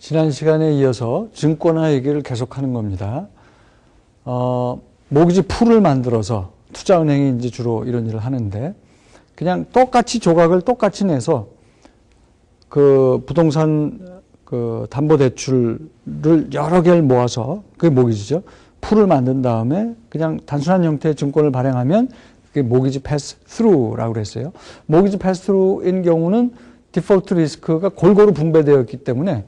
지난 시간에 이어서 증권화 얘기를 계속하는 겁니다. 모기지 풀을 만들어서 투자은행이 이제 주로 이런 일을 하는데 그냥 똑같이 조각을 똑같이 내서 그 부동산 그 담보대출을 여러 개를 모아서 그게 모기지죠. 풀을 만든 다음에 그냥 단순한 형태의 증권을 발행하면 그게 모기지 패스 스루라고 그랬어요. 모기지 패스 스루인 경우는 디폴트 리스크가 골고루 분배되어 있기 때문에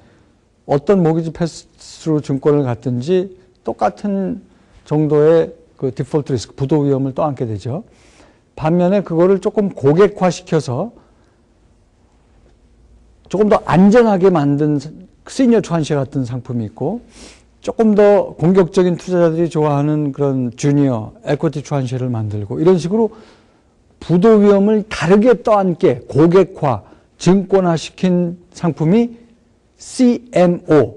어떤 모기지 패스 스루 증권을 갖든지 똑같은 정도의 그 디폴트 리스크, 부도 위험을 떠안게 되죠. 반면에 그거를 조금 고객화시켜서 조금 더 안전하게 만든 시니어 트란시 같은 상품이 있고 조금 더 공격적인 투자자들이 좋아하는 그런 주니어 에쿼티 트란시를 만들고 이런 식으로 부도 위험을 다르게 떠안게 고객화, 증권화시킨 상품이 CMO라고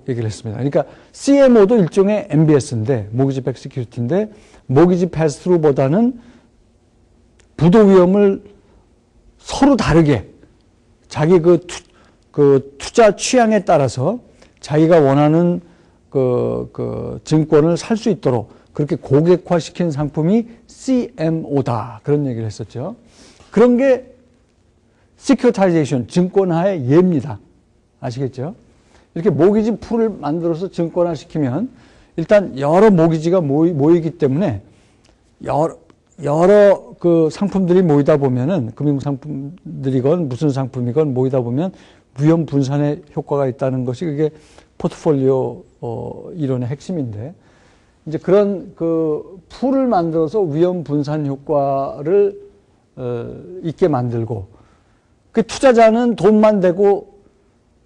얘기를 했습니다. 그러니까 CMO도 일종의 MBS인데 모기지 백 시큐리티인데 모기지 패스트루보다는 부도 위험을 서로 다르게 자기 그 투자 취향에 따라서 자기가 원하는 그 증권을 살 수 있도록 그렇게 고객화시킨 상품이 CMO다. 그런 얘기를 했었죠. 그런 게 시큐리타이제이션, 증권화의 예입니다. 아시겠죠? 이렇게 모기지 풀을 만들어서 증권화시키면 일단 여러 모기지가 모이기 때문에 여러 그 상품들이 모이다 보면은 금융상품들이건 무슨 상품이건 모이다 보면 위험 분산의 효과가 있다는 것이 그게 포트폴리오 이론의 핵심인데 이제 그런 그 풀을 만들어서 위험 분산 효과를 있게 만들고 그 투자자는 돈만 대고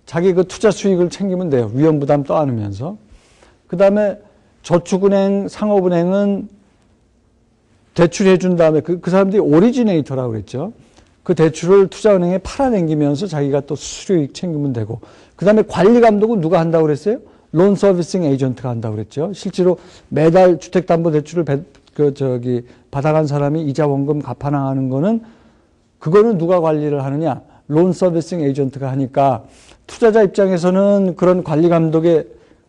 자기 그 투자 수익을 챙기면 돼요. 위험 부담 떠안으면서. 그 다음에 저축은행, 상업은행은 대출해 준 다음에 그 사람들이 오리지네이터라고 그랬죠. 그 대출을 투자은행에 팔아넘기면서 자기가 또 수수료익 챙기면 되고. 그 다음에 관리 감독은 누가 한다고 그랬어요? 론 서비싱 에이전트가 한다고 그랬죠. 실제로 매달 주택담보대출을 받아간 사람이 이자 원금 갚아 나가는 거는 그거는 누가 관리를 하느냐? 론 서비싱 에이전트가 하니까 투자자 입장에서는 그런 관리 감독의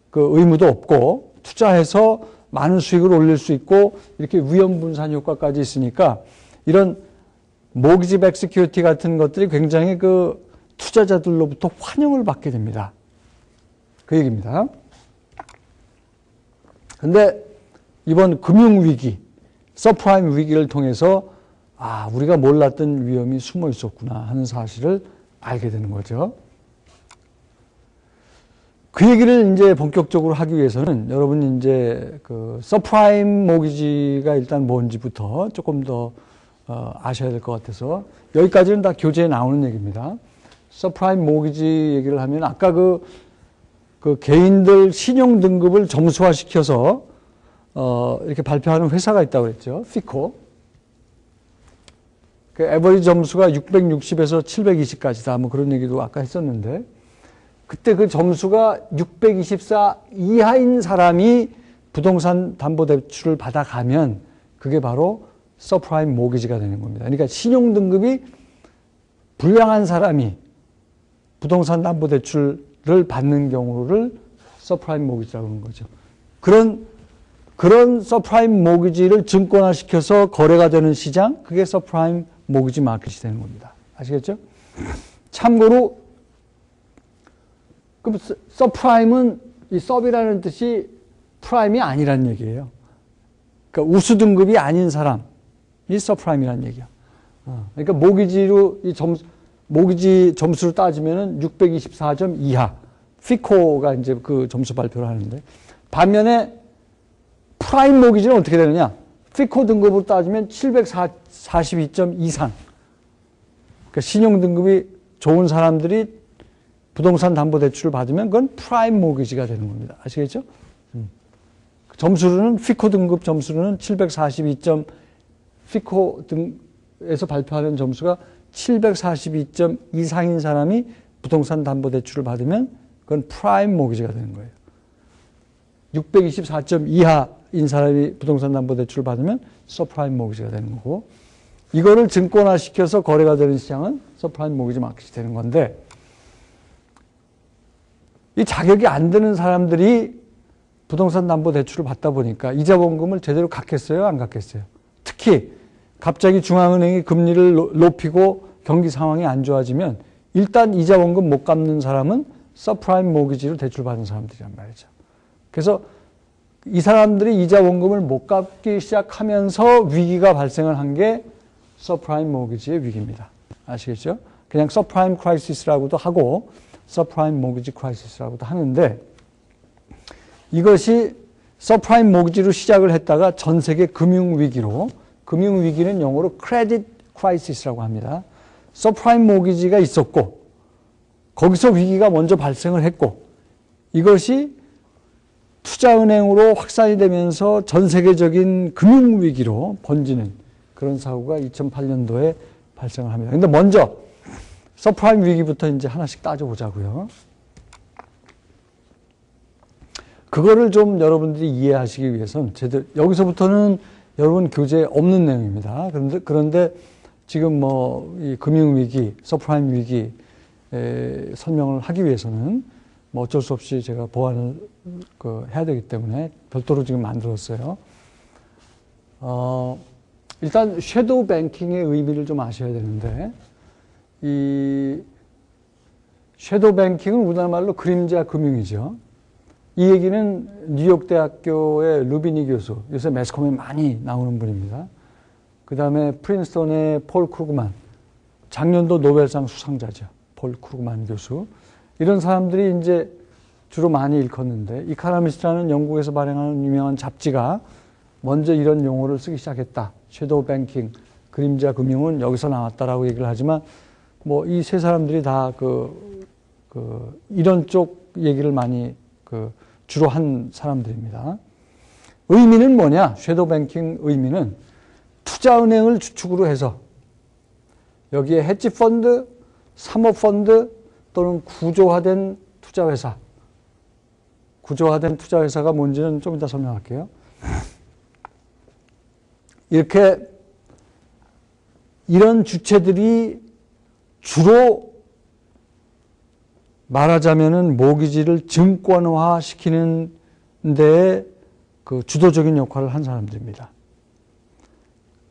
그 의무도 없고 투자해서 많은 수익을 올릴 수 있고 이렇게 위험 분산 효과까지 있으니까 이런 모기지 백 시큐리티 같은 것들이 굉장히 그 투자자들로부터 환영을 받게 됩니다. 그 얘기입니다. 근데 이번 금융위기, 서프라임 위기를 통해서 우리가 몰랐던 위험이 숨어 있었구나 하는 사실을 알게 되는 거죠. 그 얘기를 이제 본격적으로 하기 위해서는 여러분 이제 그 서프라임 모기지가 일단 뭔지부터 조금 더 아셔야 될 것 같아서 여기까지는 다 교재에 나오는 얘기입니다. 서프라임 모기지 얘기를 하면 아까 그 개인들 신용 등급을 점수화시켜서 이렇게 발표하는 회사가 있다고 그랬죠. 피코. 그 에버리지 점수가 660에서 720까지다. 뭐 그런 얘기도 아까 했었는데 그때 그 점수가 624 이하인 사람이 부동산 담보대출을 받아가면 그게 바로 서프라임 모기지가 되는 겁니다. 그러니까 신용 등급이 불량한 사람이 부동산 담보대출을 받는 경우를 서프라임 모기지라고 하는 거죠. 그런 서프라임 모기지를 증권화시켜서 거래가 되는 시장, 그게 서프라임 모기지 마켓이 되는 겁니다. 아시겠죠? 참고로 그럼 서프라임은 이 서비라는 뜻이 프라임이 아니란 얘기예요. 그러니까 우수 등급이 아닌 사람이 서프라임이란 얘기야. 그러니까 모기지로 모기지 점수를 따지면은 624점 이하. 피코가 이제 그 점수 발표를 하는데 반면에 프라임 모기지는 어떻게 되느냐? 피코 등급으로 따지면 742점 이상. 그러니까 신용 등급이 좋은 사람들이 부동산 담보대출을 받으면 그건 프라임 모기지가 되는 겁니다. 아시겠죠? 점수로는 피코 등급 점수로는 742점 피코 등에서 발표하는 점수가 742점 이상인 사람이 부동산 담보대출을 받으면 그건 프라임 모기지가 되는 거예요. 624점 이하인 사람이 부동산 담보대출을 받으면 서프라임 모기지가 되는 거고 이거를 증권화시켜서 거래가 되는 시장은 서프라임 모기지 마켓이 되는 건데 이 자격이 안 되는 사람들이 부동산 담보 대출을 받다 보니까 이자 원금을 제대로 갚겠어요? 안 갚겠어요? 특히 갑자기 중앙은행이 금리를 높이고 경기 상황이 안 좋아지면 일단 이자 원금 못 갚는 사람은 서프라임 모기지로 대출받은 사람들이란 말이죠. 그래서 이 사람들이 이자 원금을 못 갚기 시작하면서 위기가 발생을 한 게 서프라임 모기지의 위기입니다. 아시겠죠? 그냥 서프라임 크라이시스라고도 하고 서프라임 모기지 크라이시스라고도 하는데 이것이 서프라임 모기지로 시작을 했다가 전 세계 금융위기로, 금융위기는 영어로 크레딧 크라이시스라고 합니다. 서프라임 모기지가 있었고 거기서 위기가 먼저 발생을 했고 이것이 투자은행으로 확산이 되면서 전 세계적인 금융위기로 번지는 그런 사고가 2008년도에 발생을 합니다. 근데 먼저 서프라임 위기부터 이제 하나씩 따져보자고요. 그거를 좀 여러분들이 이해하시기 위해서는 제대로, 여기서부터는 여러분 교재에 없는 내용입니다. 그런데 지금 이 금융위기, 서프라임 위기 설명을 하기 위해서는 뭐 어쩔 수 없이 제가 보완을 해야 되기 때문에 별도로 지금 만들었어요. 일단 섀도우 뱅킹의 의미를 좀 아셔야 되는데 이 섀도우 뱅킹은 우리나라 말로 그림자 금융이죠. 이 얘기는 뉴욕대학교의 루비니 교수, 요새 매스컴에 많이 나오는 분입니다. 그 다음에 프린스턴의 폴 크루그만, 작년도 노벨상 수상자죠. 폴 크루그만 교수. 이런 사람들이 이제 주로 많이 일컫는데, 이카노미스트라는 영국에서 발행하는 유명한 잡지가 먼저 이런 용어를 쓰기 시작했다. 섀도우 뱅킹, 그림자 금융은 여기서 나왔다라고 얘기를 하지만, 뭐 이 세 사람들이 다 이런 쪽 얘기를 많이 주로 한 사람들입니다. 의미는 뭐냐? 섀도우 뱅킹 의미는 투자은행을 주축으로 해서 여기에 헤지펀드, 사모펀드 또는 구조화된 투자회사, 구조화된 투자회사가 뭔지는 좀 이따 설명할게요. 이렇게 이런 주체들이 주로 말하자면은 모기지를 증권화 시키는 데에 주도적인 역할을 한 사람들입니다.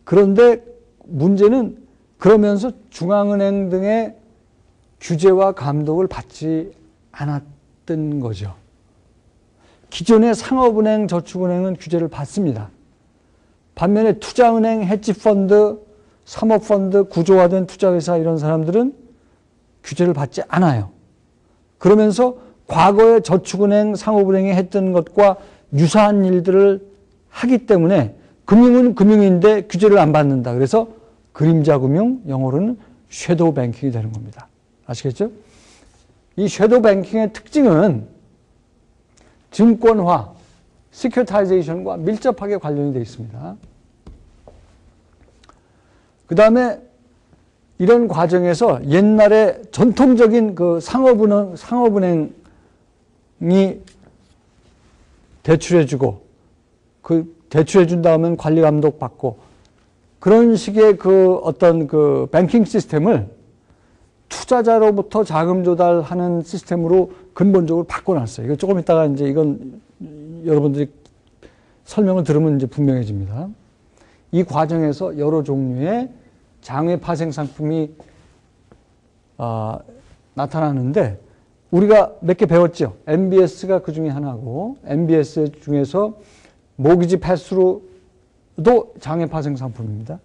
그런데 문제는 그러면서 중앙은행 등의 규제와 감독을 받지 않았던 거죠. 기존의 상업은행, 저축은행은 규제를 받습니다. 반면에 투자은행, 헤지펀드, 사모펀드, 구조화된 투자회사 이런 사람들은 규제를 받지 않아요. 그러면서 과거에 저축은행, 상업은행이 했던 것과 유사한 일들을 하기 때문에 금융은 금융인데 규제를 안 받는다. 그래서 그림자 금융, 영어로는 섀도우 뱅킹이 되는 겁니다. 아시겠죠? 이 섀도우 뱅킹의 특징은 증권화, 시큐리타이제이션과 밀접하게 관련이 되어 있습니다. 그 다음에 이런 과정에서 옛날에 전통적인 상업은행이 대출해주고 대출해준 다음엔 관리 감독 받고 그런 식의 어떤 뱅킹 시스템을 투자자로부터 자금 조달하는 시스템으로 근본적으로 바꿔놨어요. 이거 조금 이따가 이제 이건 여러분들이 설명을 들으면 이제 분명해집니다. 이 과정에서 여러 종류의 장외 파생 상품이 나타나는데 우리가 몇 개 배웠죠. MBS가 그 중에 하나고 MBS 중에서 모기지 패스로도 장외 파생 상품입니다.